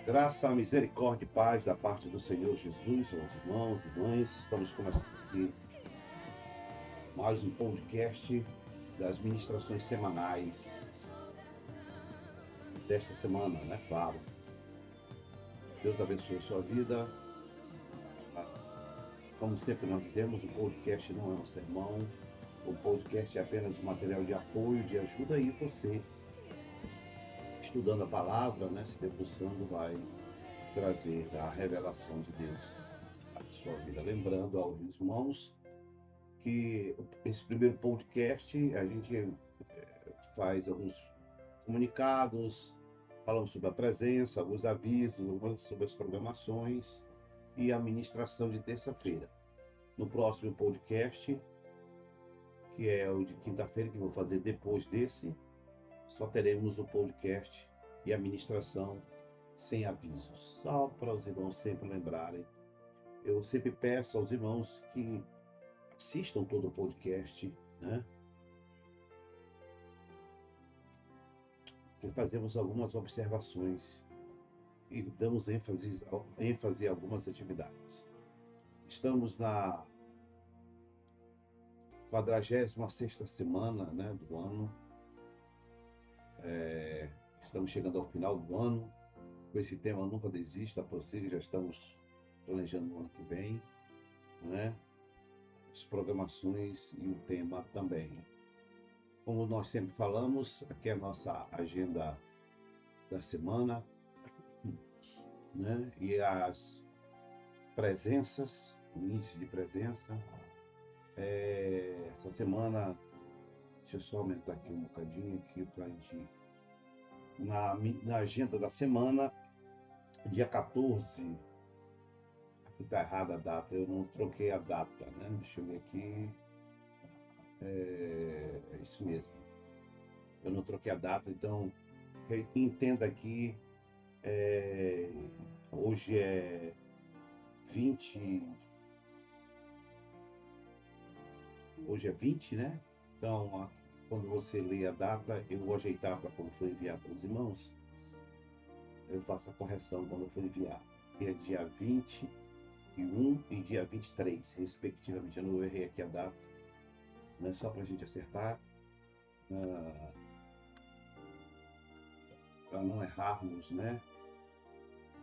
Graça, misericórdia e paz da parte do Senhor Jesus, aos irmãos e irmãs. Estamos começando aqui mais um podcast das ministrações semanais desta semana, né? Claro. Deus abençoe a sua vida. Como sempre nós dizemos, o podcast não é um sermão. O podcast é apenas um material de apoio, de ajuda, e você, estudando a palavra, né? Se debruçando, vai trazer a revelação de Deus à sua vida. Lembrando aos irmãos que esse primeiro podcast a gente faz alguns comunicados, falamos sobre a presença, alguns avisos, sobre as programações e a ministração de terça-feira. No próximo podcast, que é o de quinta-feira, que eu vou fazer depois desse, só teremos o podcast e a ministração sem avisos, só para os irmãos sempre lembrarem. Eu sempre peço aos irmãos que assistam todo o podcast, né? E fazemos algumas observações e damos ênfase a algumas atividades. Estamos na 46ª semana, né, do ano. Estamos chegando ao final do ano. Com esse tema Nunca Desista, prossiga, já estamos planejando o ano que vem, né? As programações e o tema também. Como nós sempre falamos, aqui é a nossa agenda da semana, né? E as presenças, o índice de presença. Essa semana, deixa eu só aumentar aqui um bocadinho aqui para a gente. Na agenda da semana, dia 14, aqui está errada a data, eu não troquei a data, né? Deixa eu ver aqui. É isso mesmo. Eu não troquei a data, então entenda aqui, é, hoje é 20, hoje é 20, né? Então, quando você lê a data, eu vou ajeitar para quando for enviar para os irmãos, eu faço a correção quando for enviar. Que é dia 21 e dia 23, respectivamente. Eu não errei aqui a data, né? Só para a gente acertar, para não errarmos, né?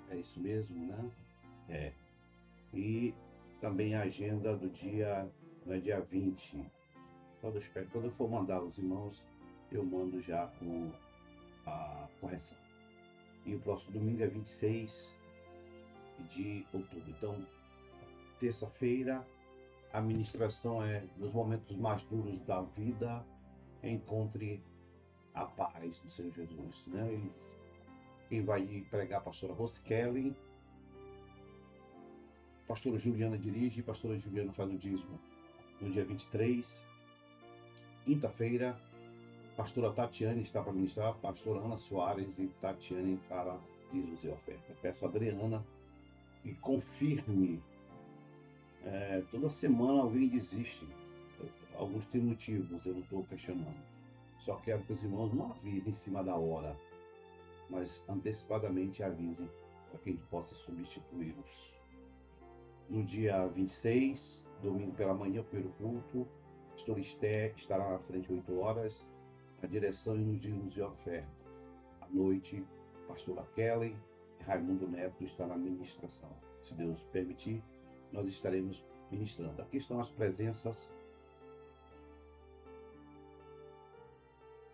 É isso mesmo, né? É. E também a agenda do dia, no dia 20. Quando eu for mandar os irmãos, eu mando já com a correção. E o próximo domingo é 26 de outubro. Então, terça-feira, a ministração é nos momentos mais duros da vida, encontre a paz do Senhor Jesus, né? E quem vai pregar a pastora Rose Kelly, pastora Juliana dirige, pastora Juliana faz o dízimo no dia 23. Quinta-feira, pastora Tatiane está para ministrar, pastora Ana Soares e Tatiane para dízimos e oferta. Peço a Adriana que confirme. Toda semana alguém desiste. Alguns têm motivos, eu não estou questionando. Só quero que os irmãos não avisem em cima da hora, mas antecipadamente avisem para que a gente possa substituí-los. No dia 26, domingo pela manhã, o primeiro culto, a pastora Esté estará na frente 8 horas, na direção e nos dízimos e ofertas. À noite, a pastora Kelly e Raimundo Neto está na ministração. Se Deus permitir, nós estaremos ministrando. Aqui estão as presenças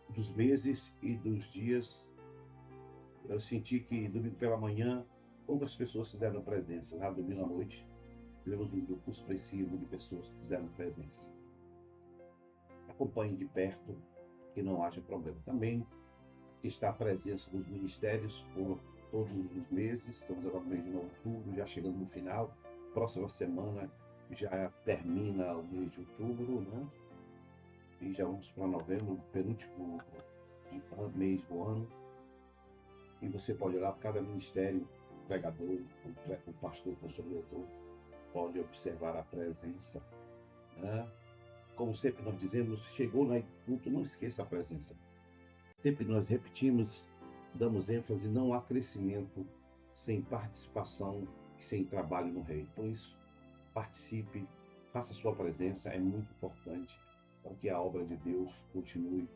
dos meses e dos dias. Eu senti que domingo pela manhã, poucas pessoas fizeram presença. Já domingo à noite, tivemos um grupo expressivo de pessoas que fizeram presença. Acompanhe de perto, que não haja problema. Também está a presença dos ministérios por todos os meses. Estamos agora no mês de outubro, já chegando no final. Próxima semana já termina o mês de outubro, né? E já vamos para novembro, penúltimo mês do ano. E você pode olhar cada ministério, o pregador, o pastor, o professor, o doutor, pode observar a presença, né? Como sempre nós dizemos, chegou no culto, não esqueça a presença. Sempre nós repetimos, damos ênfase, não há crescimento sem participação e sem trabalho no reino. Por isso, participe, faça sua presença, é muito importante para que a obra de Deus continue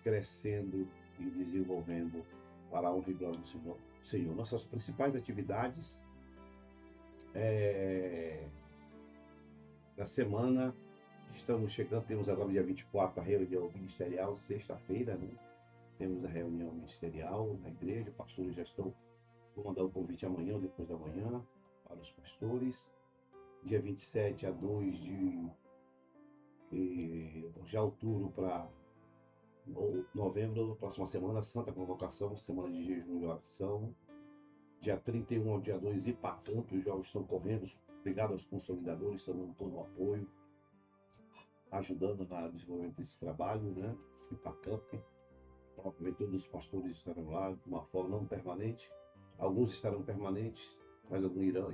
crescendo e desenvolvendo para a honra e glória do Senhor. Nossas principais atividades da semana, estamos chegando, temos agora dia 24 a reunião ministerial, sexta-feira, né? Temos a reunião ministerial na igreja, pastores já estão, vou mandar o convite amanhã ou depois da manhã para os pastores. Dia 27 a 2 de outubro para novembro, próxima semana, Santa Convocação, semana de jejum e oração. Dia 31 ao dia 2, Ipacamp, os jovens estão correndo, obrigado aos consolidadores, estão dando todo o apoio, ajudando no desenvolvimento desse trabalho, né? Ipacamp, provavelmente todos os pastores estarão lá de uma forma não permanente, alguns estarão permanentes, mas alguns irão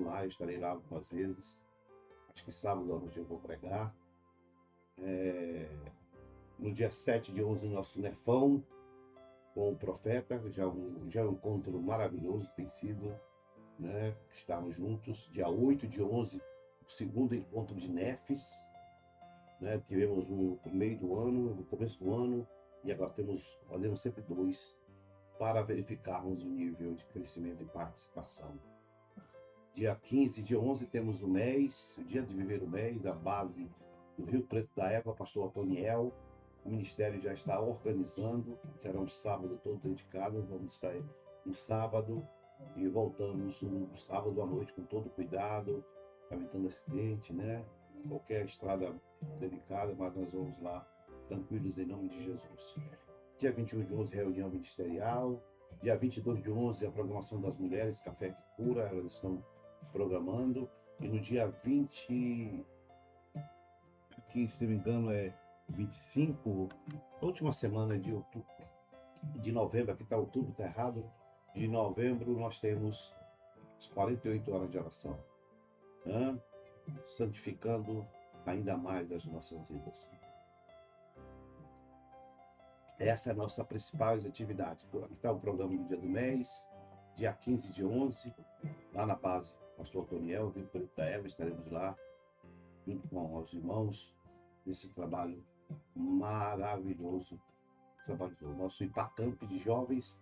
lá, eu estarei lá algumas vezes. Acho que sábado à noite eu vou pregar. No dia 7 de 11, nosso Nefão com o profeta, já um encontro maravilhoso tem sido, né? Estarmos juntos. Dia 8 de 11, o segundo encontro de Nefes, né? Tivemos no meio do ano, no começo do ano, e agora fazemos sempre 2 para verificarmos o nível de crescimento e participação. Dia 15 de 11 temos o mês, o dia de viver o mês, a base do Rio Preto da Égua, pastor Otoniel. O ministério já está organizando, será um sábado todo dedicado, vamos estar no sábado e voltamos no sábado à noite com todo cuidado, evitando acidente, né? Qualquer estrada delicada, mas nós vamos lá tranquilos em nome de Jesus. Dia 21 de 11, reunião ministerial. Dia 22 de 11, a programação das mulheres, Café que Cura, elas estão programando. E no dia 20, aqui, se não me engano, é 25, última semana de outubro, de novembro, aqui está outubro, está errado, de novembro nós temos as 48 horas de oração, né? Santificando ainda mais as nossas vidas. Essa é a nossa principal atividade. Aqui está o programa do dia do mês, dia 15 de 11, lá na base, pastor Antoniel, Rio Preto da Égua, estaremos lá, junto com os irmãos, nesse trabalho maravilhoso. O nosso Ipacamp de jovens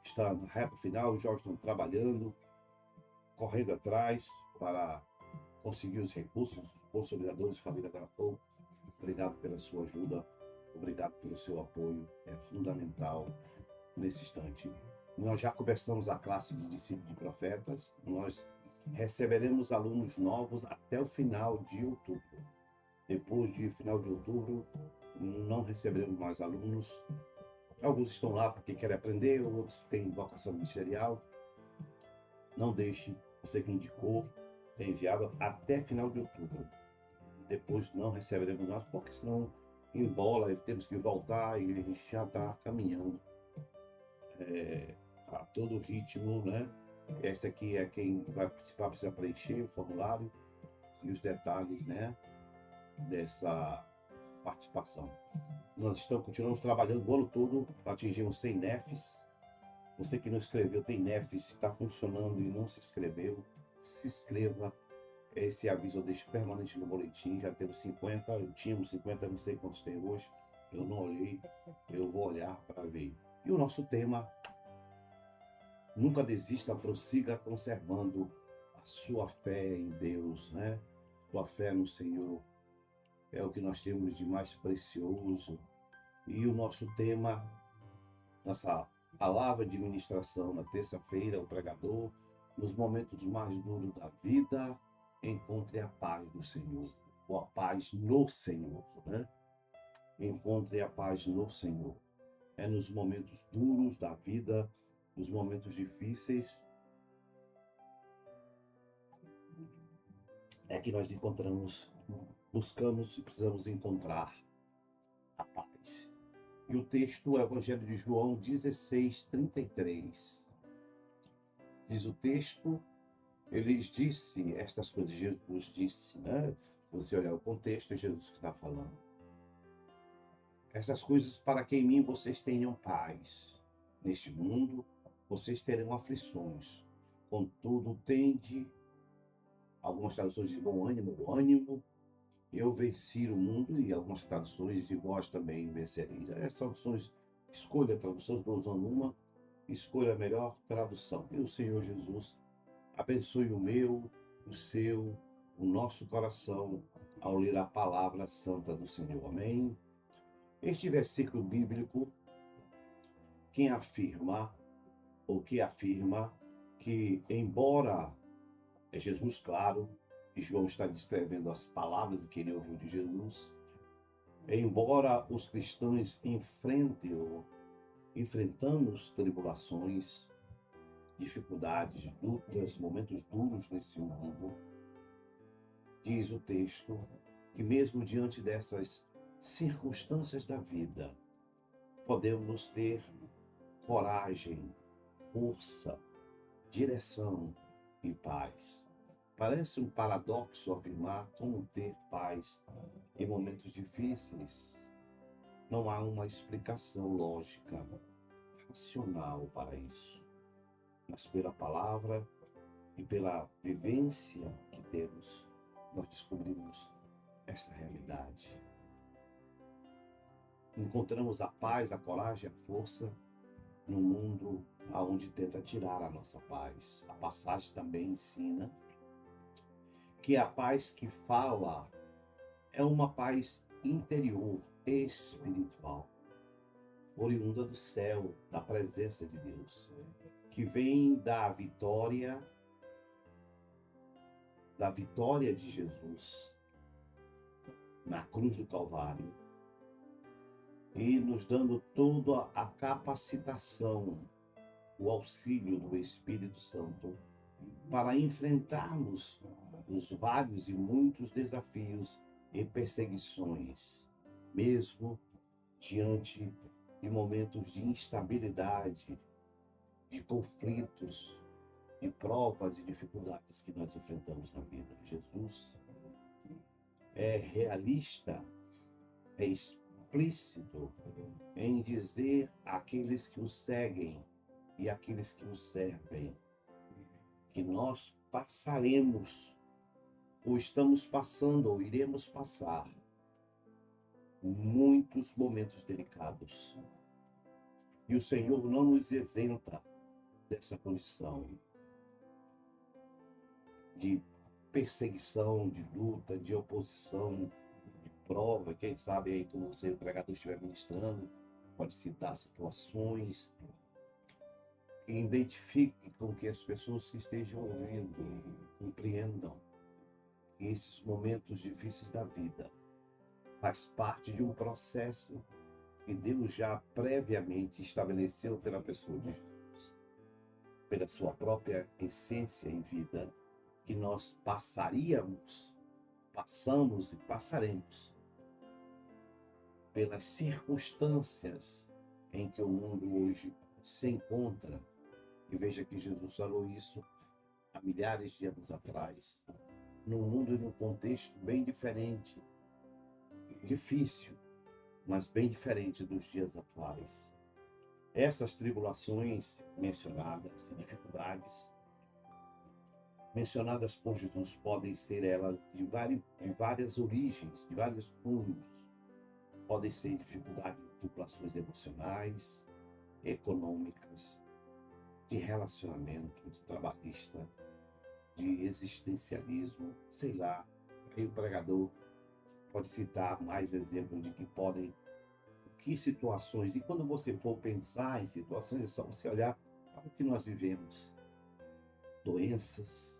está na reta final, os jovens estão trabalhando, correndo atrás para conseguir os recursos, os consolidadores, família Garapou. Obrigado pela sua ajuda, obrigado pelo seu apoio, é fundamental nesse instante. Nós já começamos a classe de discípulos de profetas, nós receberemos alunos novos até o final de outubro. Depois de final de outubro, não receberemos mais alunos. Alguns estão lá porque querem aprender, outros têm vocação ministerial. Não deixe, você que indicou, ter enviado até final de outubro. Depois não receberemos mais, porque senão embola, temos que voltar e a gente já está caminhando a todo ritmo, né? Essa aqui é quem vai participar, precisa preencher o formulário e os detalhes, né, dessa participação. Nós continuamos trabalhando o ano todo, atingimos 100 NEFs. Você que não escreveu, tem NEFs, está funcionando e não se inscreveu, se inscreva. Esse aviso eu deixo permanente no boletim. Já temos 50, tínhamos 50, não sei quantos tem hoje. Eu não olhei, eu vou olhar para ver. E o nosso tema, nunca desista, prossiga conservando a sua fé em Deus, né? Sua fé no Senhor. É o que nós temos de mais precioso. E o nosso tema, nossa palavra de ministração na terça-feira, o pregador, nos momentos mais duros da vida, encontre a paz do Senhor, ou a paz no Senhor, né? Encontre a paz no Senhor. É nos momentos duros da vida, nos momentos difíceis, é que nós encontramos, buscamos e precisamos encontrar a paz. E o texto é o Evangelho de João 16:33. Diz o texto, ele disse estas coisas, Jesus disse, né? Você olhar o contexto, é Jesus que está falando. Essas coisas para que em mim vocês tenham paz. Neste mundo, vocês terão aflições. Contudo, tende, algumas traduções dizem bom ânimo, eu venci o mundo, e algumas traduções dizem vós também vencereis. As traduções, escolha a tradução, estou usando uma, escolha a melhor tradução. Que o Senhor Jesus abençoe o meu, o seu, o nosso coração ao ler a palavra santa do Senhor. Amém? Este versículo bíblico, quem afirma, ou que afirma, que embora é Jesus, claro, e João está descrevendo as palavras que ele ouviu de Jesus, embora os cristãos enfrentamos tribulações, dificuldades, lutas, momentos duros nesse mundo, diz o texto que mesmo diante dessas circunstâncias da vida, podemos ter coragem, força, direção e paz. Parece um paradoxo afirmar como ter paz em momentos difíceis. Não há uma explicação lógica, racional para isso. Mas pela palavra e pela vivência que temos, nós descobrimos esta realidade. Encontramos a paz, a coragem, a força no mundo aonde tenta tirar a nossa paz. A passagem também ensina que a paz que fala é uma paz interior, espiritual, oriunda do céu, da presença de Deus, que vem da vitória de Jesus na cruz do Calvário e nos dando toda a capacitação, o auxílio do Espírito Santo para enfrentarmos os vários e muitos desafios e perseguições, mesmo diante de momentos de instabilidade, de conflitos, de provas e dificuldades que nós enfrentamos na vida. Jesus é realista, é explícito em dizer àqueles que o seguem e àqueles que o servem que nós passaremos, ou estamos passando, ou iremos passar, muitos momentos delicados. E o Senhor não nos isenta dessa condição de perseguição, de luta, de oposição, de prova. Quem sabe aí, como você, o pregador, estiver ministrando, pode citar situações que identifique com que as pessoas que estejam ouvindo compreendam que esses momentos difíceis da vida faz parte de um processo que Deus já previamente estabeleceu pela pessoa de Jesus, pela sua própria essência em vida, que nós passamos e passaremos pelas circunstâncias em que o mundo hoje se encontra. E veja que Jesus falou isso há milhares de anos atrás, num mundo e num contexto bem diferente, difícil, mas bem diferente dos dias atuais. Essas tribulações mencionadas, dificuldades mencionadas por Jesus, podem ser elas de várias origens, de vários cunhos. Podem ser dificuldades, tribulações emocionais, econômicas, de relacionamento, de trabalhista, de existencialismo, sei lá. Aí o pregador pode citar mais exemplos de que situações, e quando você for pensar em situações, é só você olhar para o que nós vivemos. Doenças,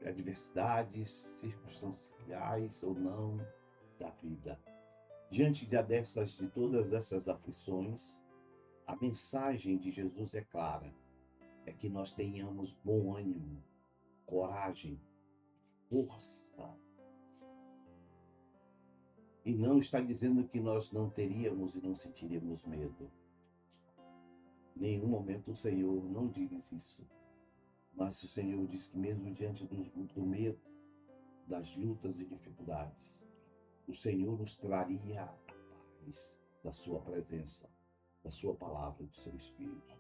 adversidades circunstanciais ou não da vida. Diante de todas essas aflições, a mensagem de Jesus é clara, é que nós tenhamos bom ânimo, coragem, força. E não está dizendo que nós não teríamos e não sentiríamos medo. Em nenhum momento o Senhor não diz isso. Mas o Senhor diz que mesmo diante do medo, das lutas e dificuldades, o Senhor nos traria a paz da sua presença. da sua palavra e do seu Espírito.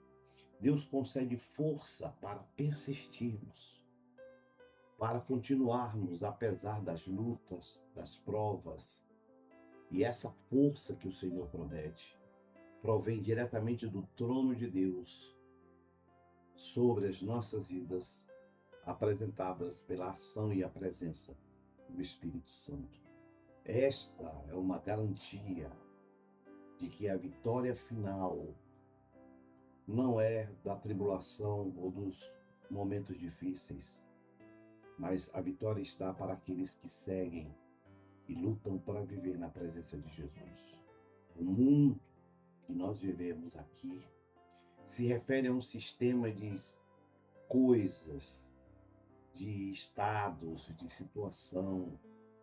Deus concede força para persistirmos, para continuarmos apesar das lutas, das provas. E essa força que o Senhor promete provém diretamente do trono de Deus sobre as nossas vidas, apresentadas pela ação e a presença do Espírito Santo. Esta é uma garantia de que a vitória final não é da tribulação ou dos momentos difíceis, mas a vitória está para aqueles que seguem e lutam para viver na presença de Jesus. O mundo que nós vivemos aqui se refere a um sistema de coisas, de estados, de situação,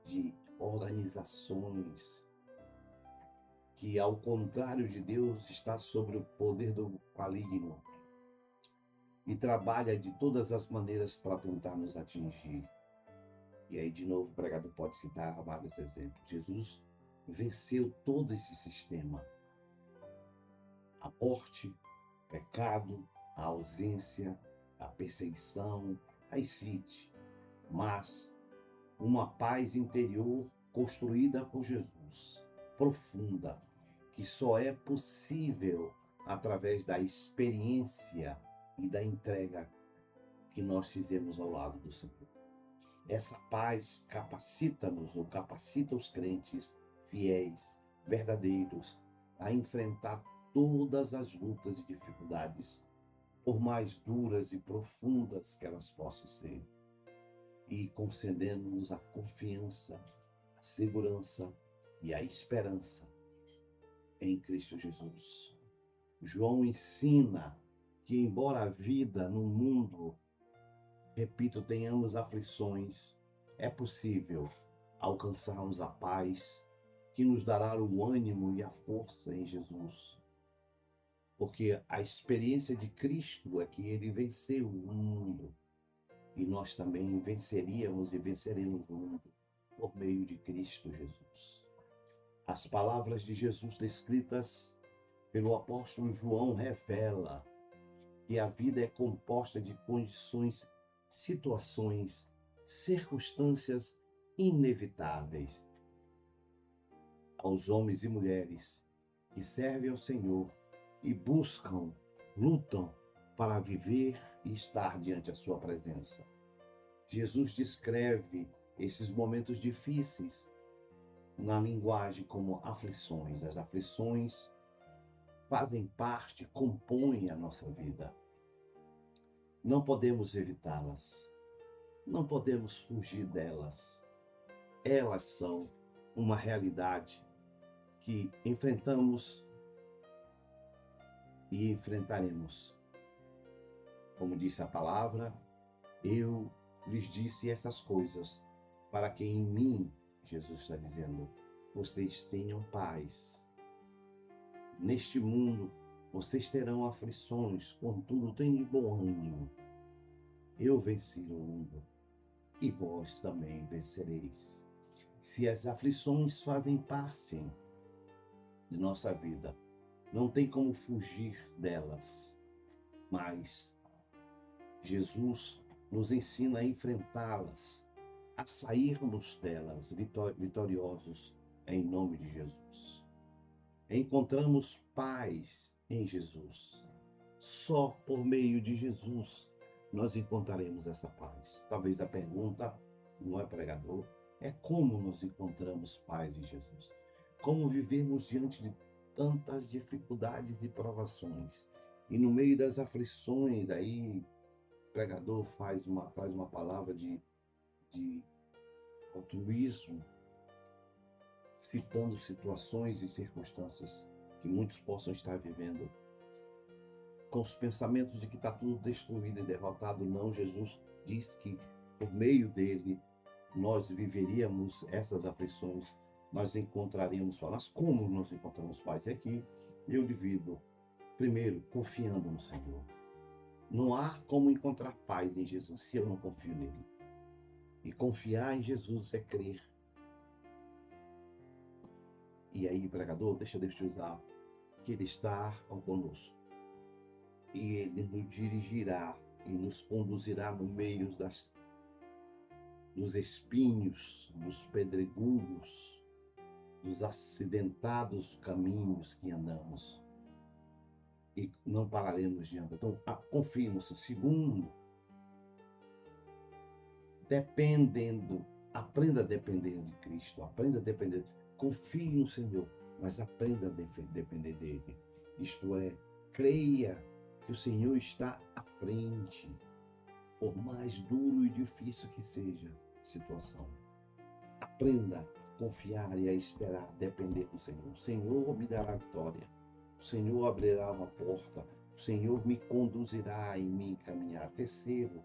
de organizações, que, ao contrário de Deus, está sobre o poder do maligno e trabalha de todas as maneiras para tentar nos atingir. E aí, de novo, o pregador pode citar vários exemplos. Jesus venceu todo esse sistema. A morte, o pecado, a ausência, a perseguição, a excite, mas uma paz interior construída por Jesus, profunda, que só é possível através da experiência e da entrega que nós fizemos ao lado do Senhor. Essa paz capacita-nos, ou capacita os crentes fiéis, verdadeiros, a enfrentar todas as lutas e dificuldades, por mais duras e profundas que elas possam ser, e concedendo-nos a confiança, a segurança e a esperança em Cristo Jesus. João ensina que, embora a vida no mundo, repito, tenhamos aflições, é possível alcançarmos a paz que nos dará o ânimo e a força em Jesus. Porque a experiência de Cristo é que ele venceu o mundo. E nós também venceríamos e venceremos o mundo por meio de Cristo Jesus. As palavras de Jesus descritas pelo apóstolo João revela que a vida é composta de condições, situações, circunstâncias inevitáveis. Aos homens e mulheres que servem ao Senhor e buscam, lutam para viver e estar diante da sua presença. Jesus descreve esses momentos difíceis na linguagem como aflições. As aflições fazem parte, compõem a nossa vida. Não podemos evitá-las. Não podemos fugir delas. Elas são uma realidade que enfrentamos e enfrentaremos. Como disse a palavra, eu lhes disse essas coisas para que em mim, Jesus está dizendo, vocês tenham paz. Neste mundo vocês terão aflições, contudo tenham bom ânimo. Eu venci o mundo e vós também vencereis. Se as aflições fazem parte de nossa vida, não tem como fugir delas, mas Jesus nos ensina a enfrentá-las, a sairmos delas vitoriosos em nome de Jesus. Encontramos paz em Jesus. Só por meio de Jesus nós encontraremos essa paz. Talvez a pergunta, não é, pregador, é como nós encontramos paz em Jesus. Como vivemos diante de tantas dificuldades e provações. E no meio das aflições, aí o pregador traz uma palavra de altruísmo, citando situações e circunstâncias que muitos possam estar vivendo, com os pensamentos de que está tudo destruído e derrotado. Não, Jesus diz que por meio dele nós viveríamos essas aflições, nós encontraríamos paz. Mas como nós encontramos paz? É que eu divido, primeiro, confiando no Senhor. Não há como encontrar paz em Jesus se eu não confio nele. E confiar em Jesus é crer. E aí, pregador, deixa Deus te usar. que Ele está conosco. E Ele nos dirigirá e nos conduzirá no meio dos espinhos, dos pedregulhos, dos acidentados caminhos que andamos. E não pararemos de andar. Então, confie no Senhor. Segundo, aprenda a depender de Cristo, aprenda a depender. Confie no Senhor, mas aprenda a depender dele. Isto é, creia que o Senhor está à frente, por mais duro e difícil que seja a situação. Aprenda a confiar e a esperar, depender do Senhor. O Senhor me dará vitória. O Senhor abrirá uma porta. O Senhor me conduzirá e me encaminhar. Terceiro,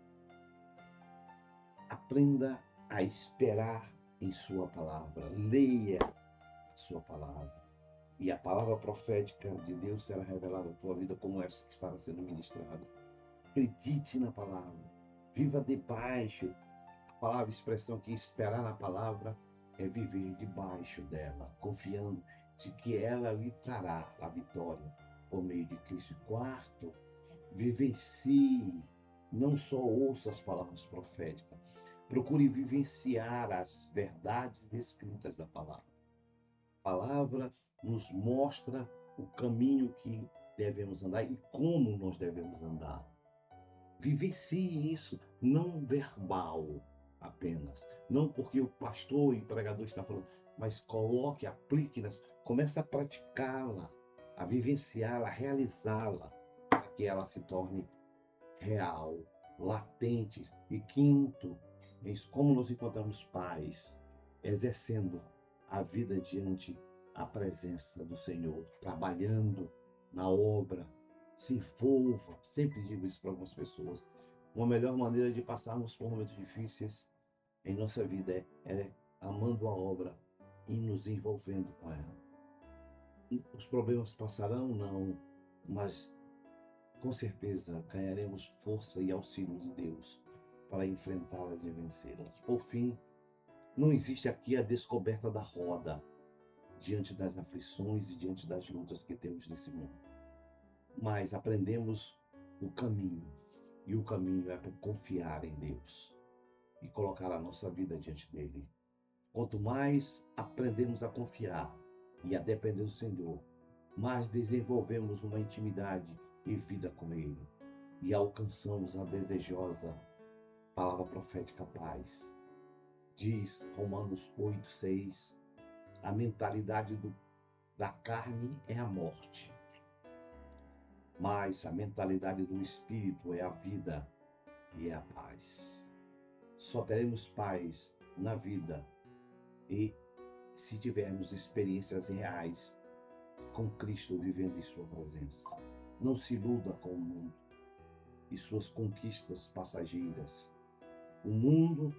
aprenda a esperar em sua palavra. Leia a sua palavra. E a palavra profética de Deus será revelada na tua vida como essa que estava sendo ministrada. Acredite na palavra. Viva debaixo. A palavra, expressão que esperar na palavra é viver debaixo dela, confiando de que ela lhe trará a vitória por meio de Cristo. Quarto, vivencie. Não só ouça as palavras proféticas. Procure vivenciar as verdades descritas da palavra. A palavra nos mostra o caminho que devemos andar e como nós devemos andar. Vivencie isso, não verbal apenas. Não porque o pastor e o pregador está falando, mas coloque, aplique, comece a praticá-la, a vivenciá-la, a realizá-la, para que ela se torne real, latente. E quinto, como nós encontramos paz, exercendo a vida diante a presença do Senhor, trabalhando na obra, se envolva. Sempre digo isso para algumas pessoas. Uma melhor maneira de passarmos por momentos difíceis em nossa vida é amando a obra e nos envolvendo com ela. Os problemas passarão? Não, mas com certeza ganharemos força e auxílio de Deus para enfrentá-las e vencê-las. Por fim, não existe aqui a descoberta da roda diante das aflições e diante das lutas que temos nesse mundo. Mas aprendemos o caminho, e o caminho é para confiar em Deus e colocar a nossa vida diante dele. Quanto mais aprendemos a confiar e a depender do Senhor, mais desenvolvemos uma intimidade e vida com ele e alcançamos a desejosa palavra profética paz. Diz Romanos 8:6, a mentalidade da carne é a morte, mas a mentalidade do Espírito é a vida e é a paz. Só teremos paz na vida e se tivermos experiências reais com Cristo vivendo em sua presença. Não se iluda com o mundo e suas conquistas passageiras. O mundo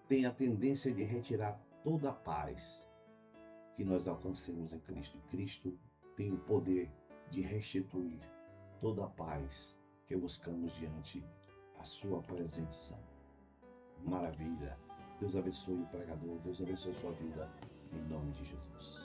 tem a tendência de retirar toda a paz que nós alcancemos em Cristo. E Cristo tem o poder de restituir toda a paz que buscamos diante a sua presença. Maravilha. Deus abençoe o pregador. Deus abençoe a sua vida. Em nome de Jesus.